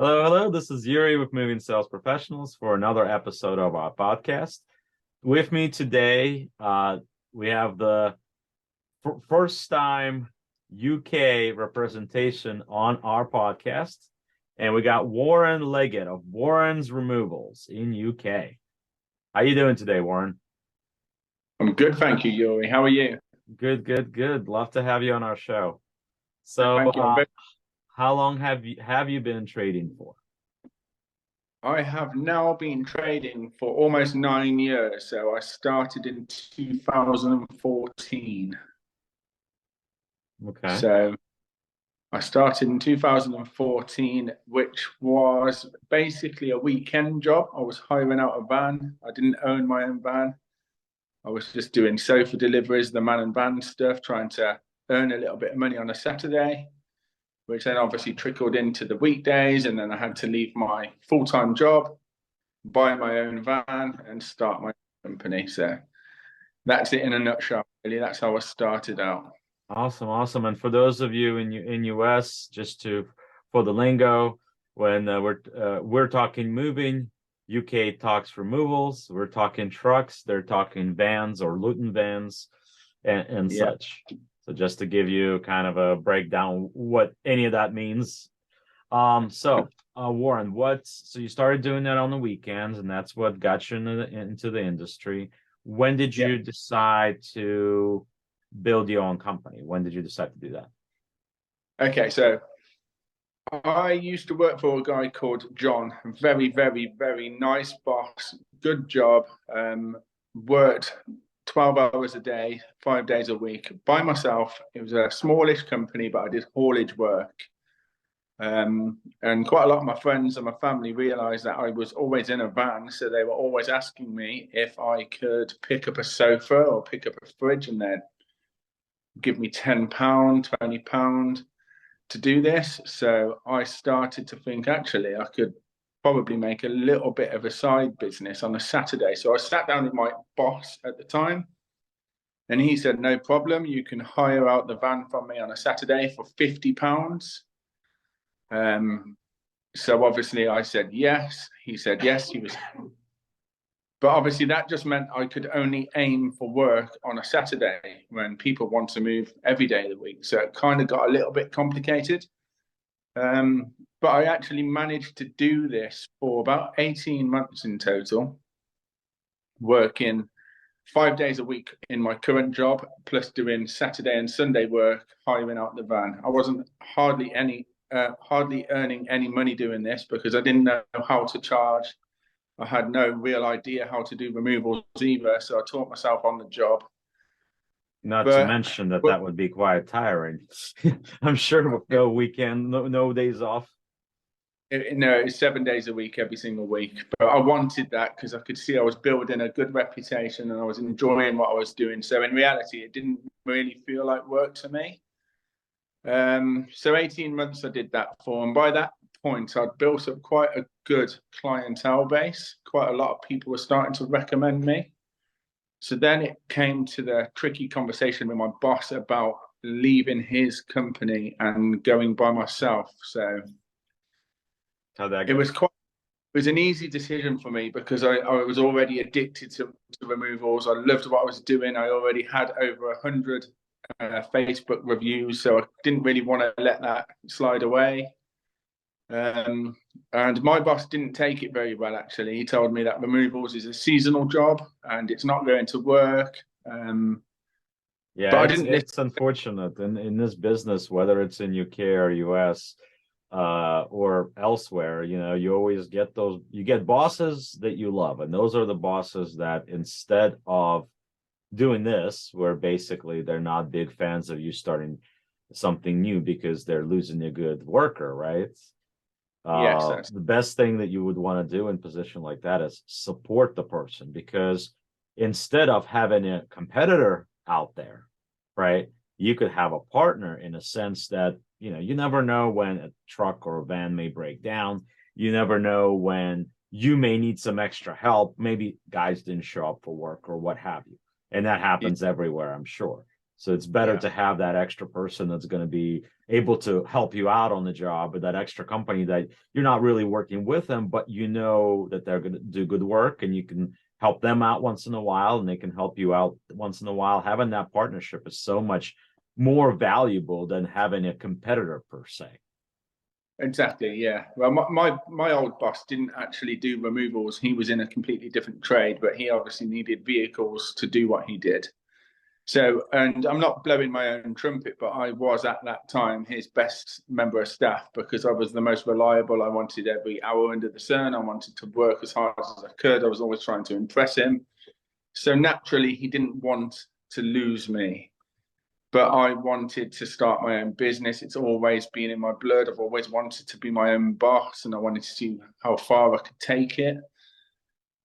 Hello, hello. This is Yuri with Moving Sales Professionals for another episode of our podcast. With me today, we have the first time UK representation on our podcast, and we got Warren Leggett of Warren's Removals in UK. How you doing today, Warren? I'm good, thank you, Yuri. How are you? Good, good, good. Love to have you on our show. So, Thank you. how long have you been trading for? I have now been trading for almost 9 years. So I started in 2014. Okay. So I started in 2014, which was basically a weekend job. I was hiring out a van. I didn't own my own van. I was just doing sofa deliveries, the man and van stuff, trying to earn a little bit of money on a Saturday, which then obviously trickled into the weekdays. And then I had to leave my full-time job, buy my own van, and start my company. So that's it in a nutshell, really. That's how I started out. Awesome, awesome. And for those of you in US, just to for the lingo, when we're talking moving, UK talks removals. We're talking trucks. They're talking vans or Luton vans, and Yeah. such. So just to give you kind of a breakdown what any of that means. Warren, so you started doing that on the weekends, and that's what got you into the industry. When did Yeah. you decide to build your own company? When did you decide to do that? Okay. So I used to work for a guy called John. Very, very, very nice boss. Good job. Worked 12 hours a day, 5 days a week by myself. It was a smallish company, but I did haulage work. And quite a lot of my friends and my family realized that I was always in a van. So they were always asking me if I could pick up a sofa or pick up a fridge, and they'd give me £10, £20 to do this. So I started to think actually I could probably make a little bit of a side business on a Saturday. So I sat down with my boss at the time, and he said, no problem, you can hire out the van from me on a Saturday for £50. Um, so obviously I said yes. He said yes. He was, but obviously that just meant I could only aim for work on a Saturday when people want to move every day of the week. So it kind of got a little bit complicated. But I actually managed to do this for about 18 months in total, working 5 days a week in my current job, plus doing Saturday and Sunday work, hiring out the van. I wasn't hardly earning any money doing this because I didn't know how to charge. I had no real idea how to do removals either, so I taught myself on the job. Not to But, mention that but that would be quite tiring. I'm sure with no weekend, no days off. it's 7 days a week, every single week. But I wanted that because I could see I was building a good reputation and I was enjoying what I was doing. So in reality, it didn't really feel like work to me. So 18 months I did that for, and by that point, I'd built up quite a good clientele base. Quite a lot of people were starting to recommend me. So then it came to the tricky conversation with my boss about leaving his company and going by myself. So How'd that it go? was quite it was an easy decision for me because I was already addicted to removals. I loved what I was doing. I already had over 100 Facebook reviews, so I didn't really want to let that slide away. And my boss didn't take it very well, actually. He told me that removals is a seasonal job and it's not going to work. But Yeah, I it's didn't listen. it's unfortunate in this business, whether it's in UK or US, or elsewhere, you always get you get bosses that you love, and those are the bosses that instead of doing this, where basically they're not big fans of you starting something new because they're losing a good worker, right? Yes, The best thing that you would want to do in a position like that is support the person, because instead of having a competitor out there, right, you could have a partner in a sense that, you never know when a truck or a van may break down. You never know when you may need some extra help. Maybe guys didn't show up for work or what have you. And that yeah, happens everywhere, I'm sure. So it's better Yeah. to have that extra person that's going to be able to help you out on the job, or that extra company that you're not really working with them, but you know that they're going to do good work and you can help them out once in a while and they can help you out once in a while. Having that partnership is so much more valuable than having a competitor per se. Exactly, yeah. Well, my old boss didn't actually do removals. He was in a completely different trade, but he obviously needed vehicles to do what he did. So, and I'm not blowing my own trumpet, but I was at that time his best member of staff because I was the most reliable. I wanted every hour under the sun. I wanted to work as hard as I could. I was always trying to impress him. So naturally, he didn't want to lose me. But I wanted to start my own business. It's always been in my blood. I've always wanted to be my own boss, and I wanted to see how far I could take it.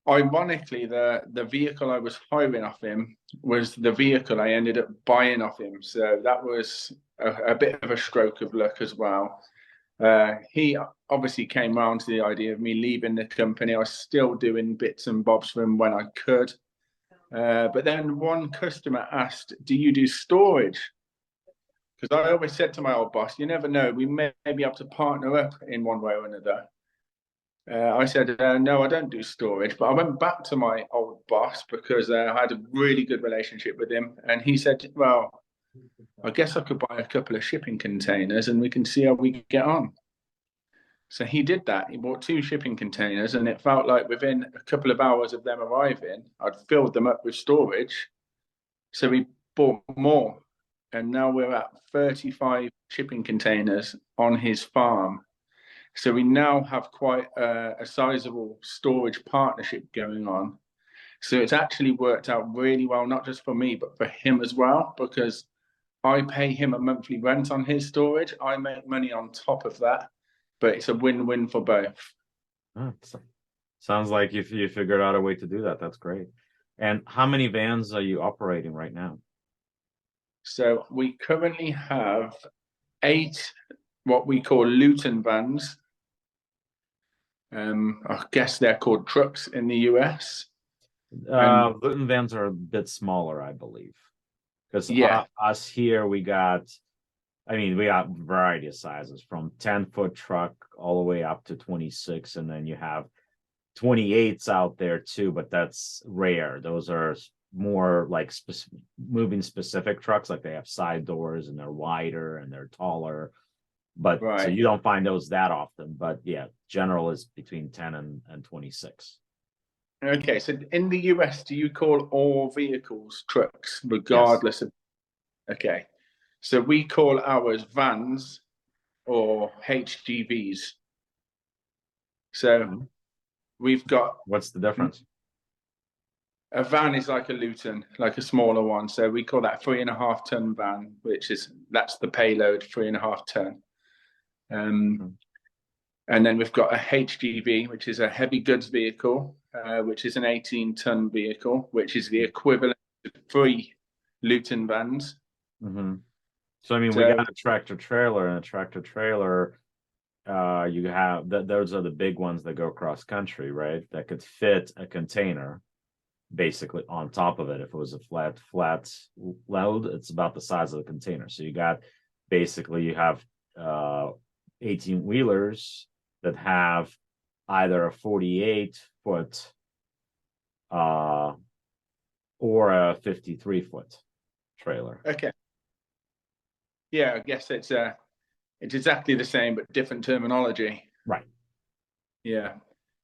Ironically, the vehicle I was hiring off him was the vehicle I ended up buying off him. So that was a bit of a stroke of luck as well. He obviously came around to the idea of me leaving the company. I was still doing bits and bobs for him when I could. But then one customer asked, "Do you do storage?" Because I always said to my old boss, "You never know, we may be able to partner up in one way or another." I said, "No, I don't do storage." But I went back to my old boss because I had a really good relationship with him. And he said, "Well, I guess I could buy a couple of shipping containers and we can see how we get on." So he did that. He bought 2 shipping containers, and it felt like within a couple of hours of them arriving, I'd filled them up with storage. So we bought more. And now we're at 35 shipping containers on his farm. So we now have quite a sizable storage partnership going on. So it's actually worked out really well, not just for me, but for him as well, because I pay him a monthly rent on his storage. I make money on top of that, but it's a win-win for both. Oh, sounds like you figured out a way to do that. That's great. And how many vans are you operating right now? So we currently have 8 what we call Luton vans. I guess they're called trucks in the US. And Luton vans are a bit smaller, I believe. Because yeah, us here, we got variety of sizes from 10-foot truck all the way up to 26. And then you have 28s out there too, but that's rare. Those are more like moving specific trucks, like they have side doors and they're wider and they're taller. But so right. you don't find those that often. But yeah, general is between 10 and 26. Okay, so in the US, do you call all vehicles trucks, Yes. regardless of? Okay, so we call ours vans or HGVs. So Mhm. we've got What's the difference? a van is like a Luton, like a smaller one. So we call that 3.5 ton van, that's the payload, 3.5 ton. Um, Mhm. and then we've got a HGV, which is a heavy goods vehicle, which is an 18-ton vehicle, which is the equivalent of 3 Luton vans. Mhm. So I mean, we So got a tractor trailer, and a tractor trailer. You have that; those are the big ones that go cross country, right? That could fit a container basically on top of it. If it was a flat load, it's about the size of the container. So you have 18 wheelers that have either a 48-foot uh or a 53-foot trailer. okay, yeah, I guess it's exactly the same but different terminology. Right. Yeah,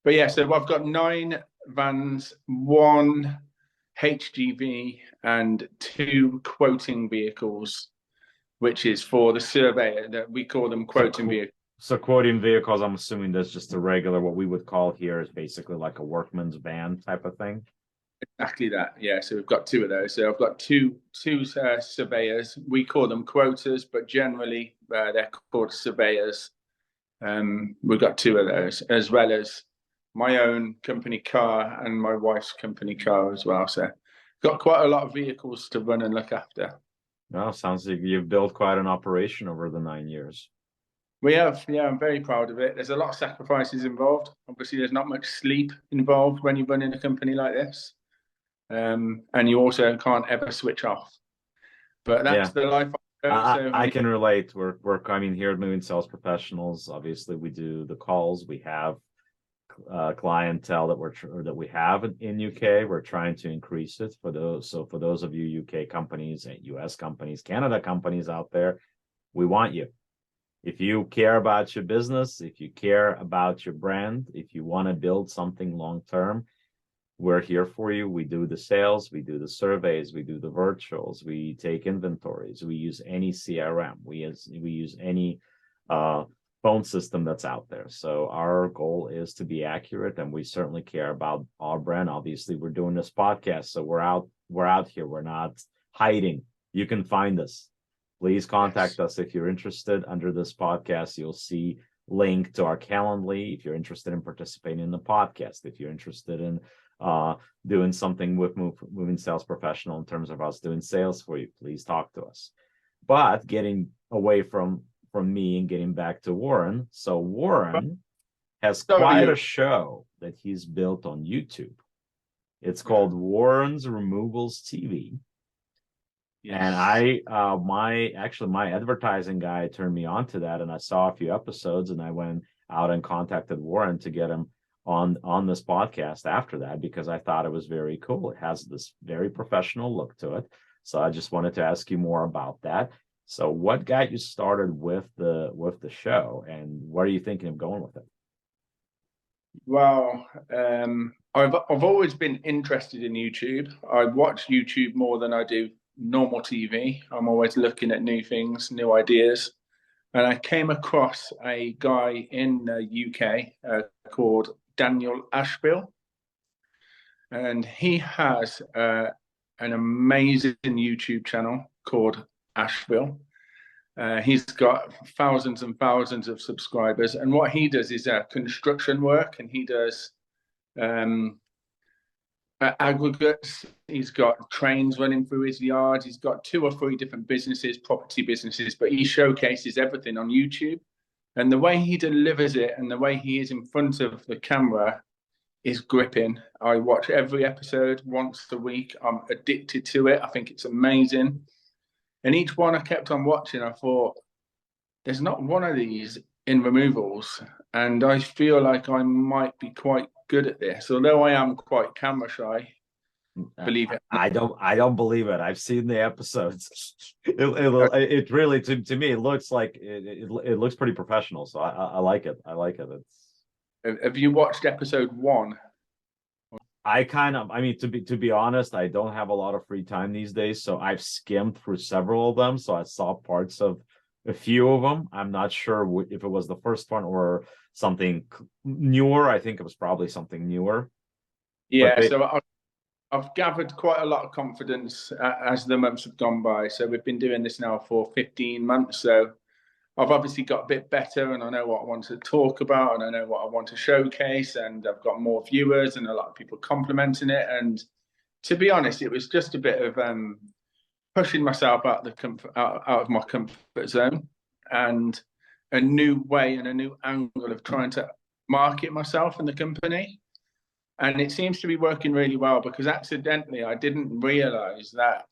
but yeah, so I've got 9 vans, 1 HGV, and 2 quoting vehicles, which is for the surveyor. That we call them So quoting vehicles. so quoting vehicles, I'm assuming that's just a regular, what we would call here is basically like a workman's van type of thing. Exactly that. Yeah. So we've got 2 of those. So I've got two surveyors. We call them quoters, but generally they're called surveyors. We've got 2 of those, as well as my own company car and my wife's company car as well. So got quite a lot of vehicles to run and look after. No, sounds like you've built quite an operation over the 9 years. We have, yeah, I'm very proud of it. There's a lot of sacrifices involved. Obviously, there's not much sleep involved when you're running a company like this. And you also can't ever switch off. But that's Yeah. the life I go. So I I mean, can relate. I mean, here at Moving Sales Professionals, obviously we do the calls. We have clientele that we have in UK. We're trying to increase it for those. So for those of you UK companies and US companies, Canada companies out there, we want you. If you care about your business, if you care about your brand, if you want to build something long term, we're here for you. We do the sales, we do the surveys, we do the virtuals, we take inventories, we use any CRM, we use any uh, phone system that's out there. So our goal is to be accurate, and we certainly care about our brand. Obviously, we're doing this podcast, so we're out here. We're not hiding. You can find us. Please contact us if you're interested. Under this podcast, you'll see link to our Calendly if you're interested in participating in the podcast. If you're interested in doing something with moving sales professional in terms of us doing sales for you, please talk to us. But getting away from me and getting back to Warren. So Warren has quite a show that he's built on YouTube. It's called Warren's Removals TV. Yes. And my advertising guy turned me on to that, and I saw a few episodes, and I went out and contacted Warren to get him on this podcast after that, because I thought it was very cool. It has this very professional look to it. So I just wanted to ask you more about that. So what got you started with the show, and where are you thinking of going with it? Well, I've always been interested in YouTube. I watch YouTube more than I do normal TV. I'm always looking at new things, new ideas. And I came across a guy in the UK called Daniel Ashbill. And he has an amazing YouTube channel called Ashbill. He's got thousands and thousands of subscribers. And what he does is construction work, and he does aggregates. He's got trains running through his yard. He's got 2 or 3 different businesses, property businesses, but he showcases everything on YouTube. And the way he delivers it and the way he is in front of the camera is gripping. I watch every episode once a week. I'm addicted to it. I think it's amazing. And each one I kept on watching, I thought, there's not one of these in removals. And I feel like I might be quite good at this, although I am quite camera shy. Believe it. I don't believe it. I've seen the episodes. It really, to me, it looks like it looks pretty professional. So I like it. I like it. Have you watched episode 1? I mean, to be honest, I don't have a lot of free time these days, so I've skimmed through several of them. So I saw parts of a few of them. I'm not sure if it was the first one or something newer. I think it was probably something newer. Yeah, so I've gathered quite a lot of confidence as the months have gone by. So we've been doing this now for 15 months. So I've obviously got a bit better, and I know what I want to talk about, and I know what I want to showcase, and I've got more viewers and a lot of people complimenting it. And to be honest, it was just a bit of pushing myself out of my comfort zone, and a new way and a new angle of trying to market myself and the company. And it seems to be working really well, because accidentally I didn't realize that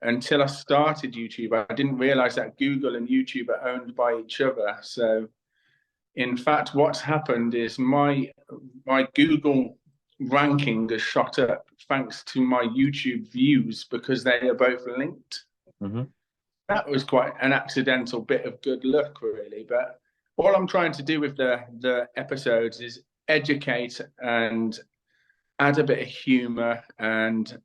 until I started YouTube. I didn't realize that Google and YouTube are owned by each other. So in fact, what's happened is my Google ranking has shot up thanks to my YouTube views, because they are both linked. Mm-hmm. That was quite an accidental bit of good luck, really. But all I'm trying to do with the episodes is educate and add a bit of humor and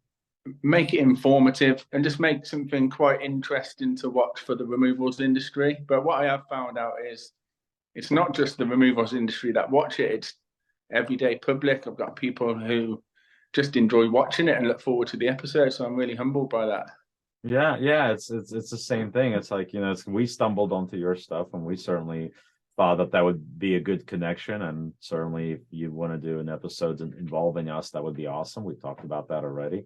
make it informative, and just make something quite interesting to watch for the removals industry. But what I have found out is it's not just the removals industry that watch it, it's everyday public. I've got people who just enjoy watching it and look forward to the episode. So I'm really humbled by that. Yeah, it's the same thing. It's like, we stumbled onto your stuff, and we certainly thought that would be a good connection. And certainly if you want to do an episode involving us, that would be awesome. We talked about that already.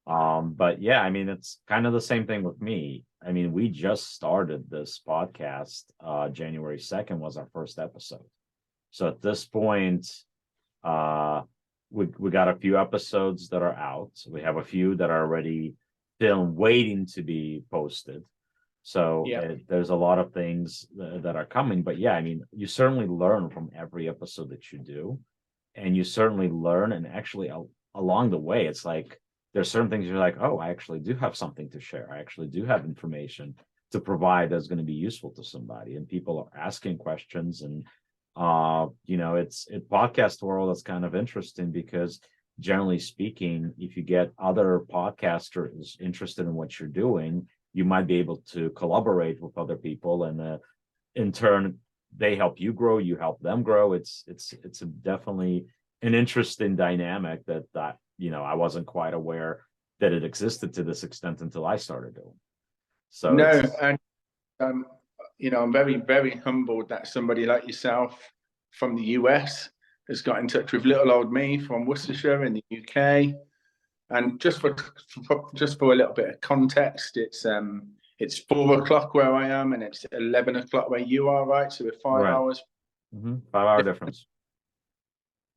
But yeah, I mean, it's kind of the same thing with me. I mean, we just started this podcast. January 2nd was our first episode. So at this point, we got a few episodes that are out. We have a few that are already film waiting to be posted. So Yeah. there's a lot of things that are coming. But yeah, I mean, you certainly learn from every episode that you do, and you certainly learn. And actually, along the way, it's like there's certain things you're like, oh, I actually do have something to share. I actually do have information to provide that's going to be useful to somebody, and people are asking questions. And it's podcast world that's kind of interesting because generally speaking, if you get other podcasters interested in what you're doing, you might be able to collaborate with other people, and in turn, they help you grow, you help them grow. It's definitely an interesting dynamic that I wasn't quite aware that it existed to this extent until I started doing. So No, it's and um, I'm very, very humbled that somebody like yourself from the US has got in touch with little old me from Worcestershire in the UK. And just for a little bit of context, it's 4 o'clock where I am, and it's 11 o'clock where you are, right? So we're five right. hours. 5 hour difference.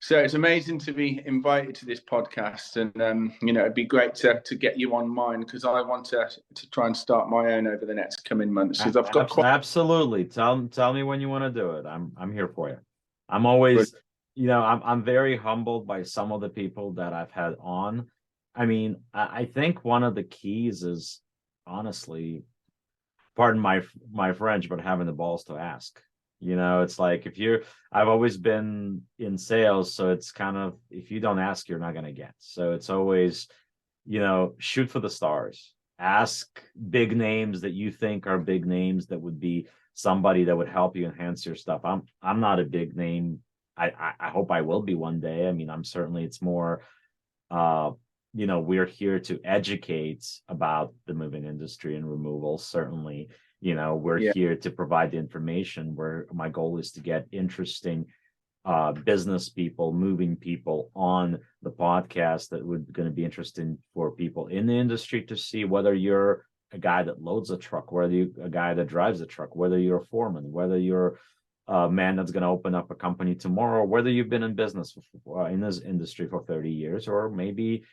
So it's amazing to be invited to this podcast, and it'd be great to get you on mine because I want to try and start my own over the next coming months because I've got quite Absolutely. Tell me when you want to do it. I'm here for you. I'm good. always, I'm very humbled by some of the people that I've had on. I mean, I think one of the keys is honestly, pardon my French, but having the balls to ask. It's like I've always been in sales, so it's kind of if you don't ask, you're not gonna get. So it's always, shoot for the stars. Ask big names that you think are big names that would be somebody that would help you enhance your stuff. I'm not a big name. I hope I will be one day. I mean, I'm certainly it's more we're here to educate about the moving industry and removal. Certainly, we're Yeah, here to provide the information where my goal is to get interesting business people, moving people on the podcast that would going to be interesting for people in the industry to see whether you're a guy that loads a truck, whether you're a guy that drives a truck, whether you're a foreman, whether you're a man that's going to open up a company tomorrow, whether you've been in business in this industry for 30 years, or maybe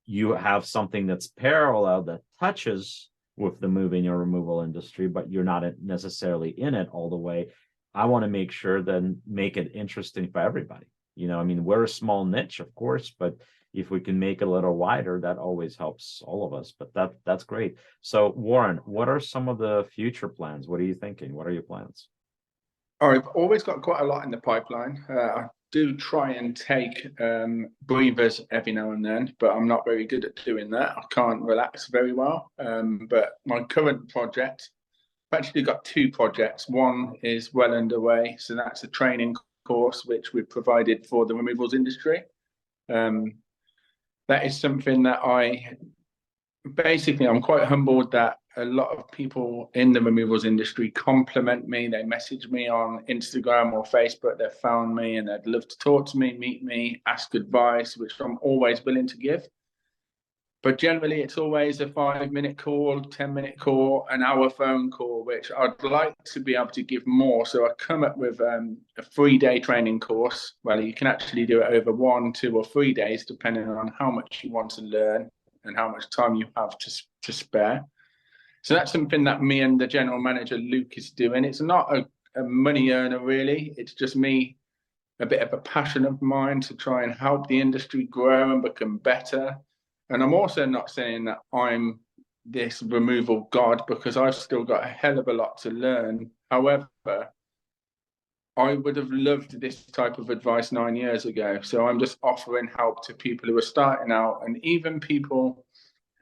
you have something that's parallel that touches with the moving or removal industry, but you're not necessarily in it all the way. I want to make sure then make it interesting for everybody. I mean, we're a small niche, of course, but if we can make it a little wider, that always helps all of us. But that's great. So, Warren, what are some of the future plans? What are you thinking? What are your plans? I've always got quite a lot in the pipeline. I do try and take breathers every now and then, but I'm not very good at doing that. I can't relax very well. But my current project, I've actually got two projects. One is well underway, so that's a training course which we've provided for the removals industry. Um, that is something that I'm quite humbled that a lot of people in the removals industry compliment me. They message me on Instagram or Facebook. They've found me and they'd love to talk to me, meet me, ask advice, which I'm always willing to give. But generally, it's always a 5 minute call, 10 minute call, an hour phone call, which I'd like to be able to give more. So I come up with a 3 day training course. Well, you can actually do it over 1, 2, or 3 days, depending on how much you want to learn and how much time you have to spare. So that's something that me and the general manager, Luke, is doing. It's not a money earner, really. It's just me, a bit of a passion of mine to try and help the industry grow and become better. And I'm also not saying that I'm this removal god because I've still got a hell of a lot to learn. However, I would have loved this type of advice 9 years ago. So I'm just offering help to people who are starting out and even people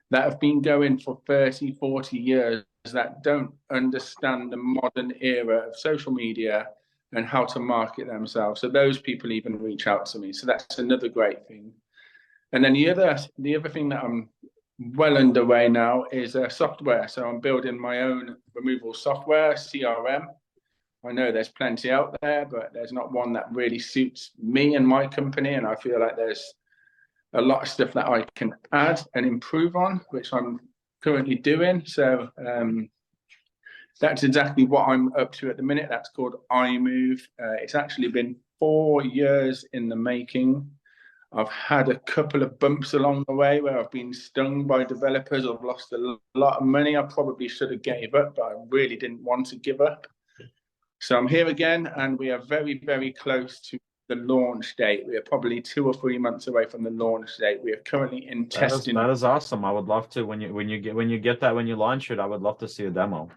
that have been going for 30, 40 years that don't understand the modern era of social media and how to market themselves. So those people even reach out to me. So that's another great thing. And then the other thing that I'm well underway now is software. So I'm building my own removal software, CRM. I know there's plenty out there, but there's not one that really suits me and my company. And I feel like there's a lot of stuff that I can add and improve on, which I'm currently doing. So that's exactly what I'm up to at the minute. That's called iMove. It's actually been 4 years in the making. I've had a couple of bumps along the way where I've been stung by developers. I've lost a lot of money. I probably should have gave up, but I really didn't want to give up. So I'm here again, and we are very, very close to the launch date. We are probably 2 or 3 months away from the launch date. We are currently in testing. That is awesome. I would love to when you get that when you launch it. I would love to see a demo.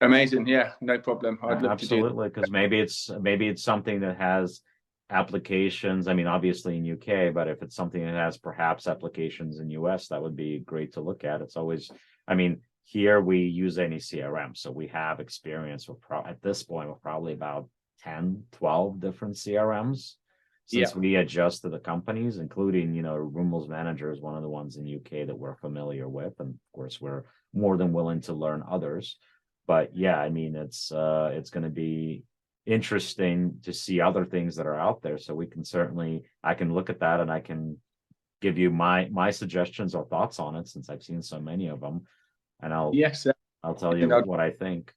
Amazing, yeah, no problem. I'd love to do that. Absolutely, because maybe it's something that has applications. I mean, obviously in UK, but if it's something that has perhaps applications in US, that would be great to look at. It's always, I mean, here we use any CRM, so we have experience with at this point with probably about 10, 12 different CRMs since we adjusted the companies, including, Removals Manager is one of the ones in UK that we're familiar with, and of course we're more than willing to learn others. But yeah, I mean, it's going to be interesting to see other things that are out there. So I can look at that and I can give you my suggestions or thoughts on it since I've seen so many of them, and I'll tell you what I think.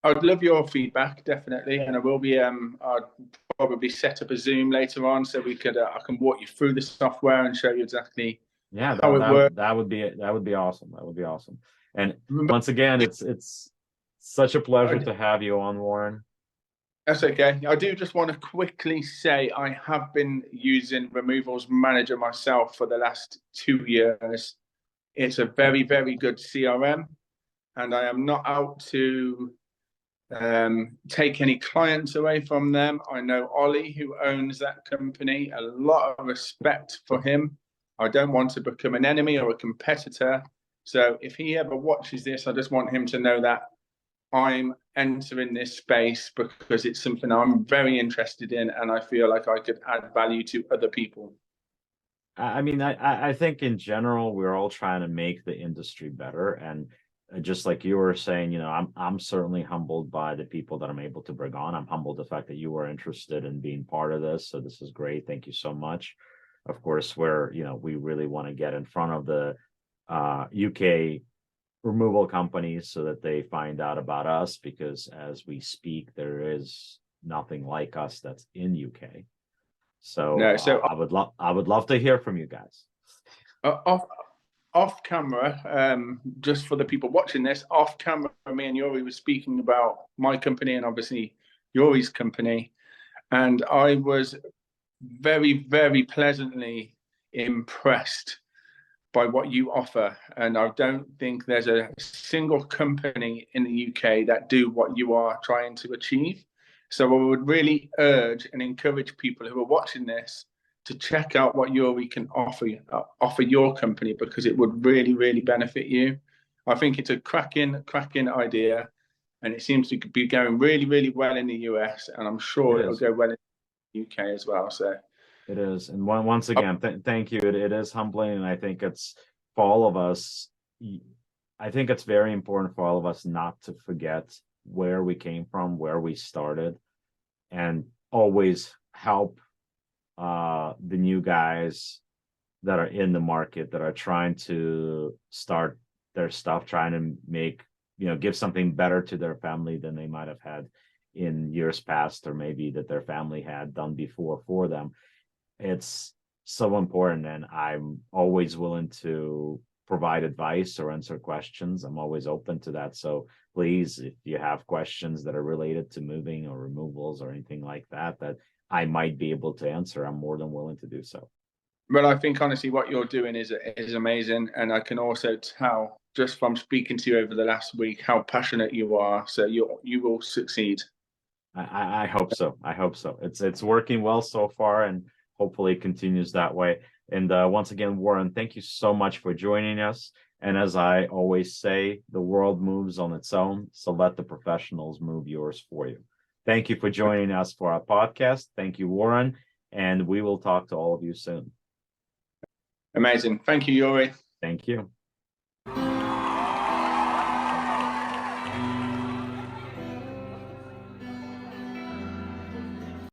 I'd love your feedback, definitely, and I will be. I'll probably set up a Zoom later on so we could. I can walk you through the software and show you exactly how it works. That would be awesome. That would be awesome. And once again, it's such a pleasure to have you on, Warren. That's okay. I do just want to quickly say I have been using Removals Manager myself for the last 2 years. It's a very, very good CRM, and I am not out to take any clients away from them. I know Ollie, who owns that company, a lot of respect for him. I don't want to become an enemy or a competitor. So if he ever watches this, I just want him to know that I'm entering this space because it's something I'm very interested in, and I feel like I could add value to other people. I mean, I think in general, we're all trying to make the industry better. And just like you were saying, I'm certainly humbled by the people that I'm able to bring on. I'm humbled the fact that you were interested in being part of this. So this is great. Thank you so much. Of course, we really want to get in front of the UK removal companies so that they find out about us, because as we speak, there is nothing like us that's in UK. So, I would love to hear from you guys. Off camera, just for the people watching this, off camera, me and Yuri were speaking about my company and obviously Yuri's company, and I was very, very pleasantly impressed by what you offer. And I don't think there's a single company in the UK that do what you are trying to achieve. So I would really urge and encourage people who are watching this to check out what Yuri can offer your company, because it would really, really benefit you. I think it's a cracking idea, and it seems to be going really, really well in the US, and I'm sure it'll go well in the UK as well. So it is. And once again, thank you. It is humbling. And I think it's for all of us. I think it's very important for all of us not to forget where we came from, where we started, and always help the new guys that are in the market that are trying to start their stuff, trying to make, give something better to their family than they might have had in years past, or maybe that their family had done before for them. It's so important, and I'm always willing to provide advice or answer questions. I'm always open to that. So please, if you have questions that are related to moving or removals or anything like that I might be able to answer, I'm more than willing to do so. Well, I think honestly what you're doing is amazing, and I can also tell just from speaking to you over the last week how passionate you are. So you will succeed. I hope so. I hope so. It's working well so far, and hopefully it continues that way. And once again, Warren, thank you so much for joining us. And as I always say, the world moves on its own, so let the professionals move yours for you. Thank you for joining us for our podcast. Thank you, Warren, and we will talk to all of you soon. Amazing. Thank you, Yuri. Thank you.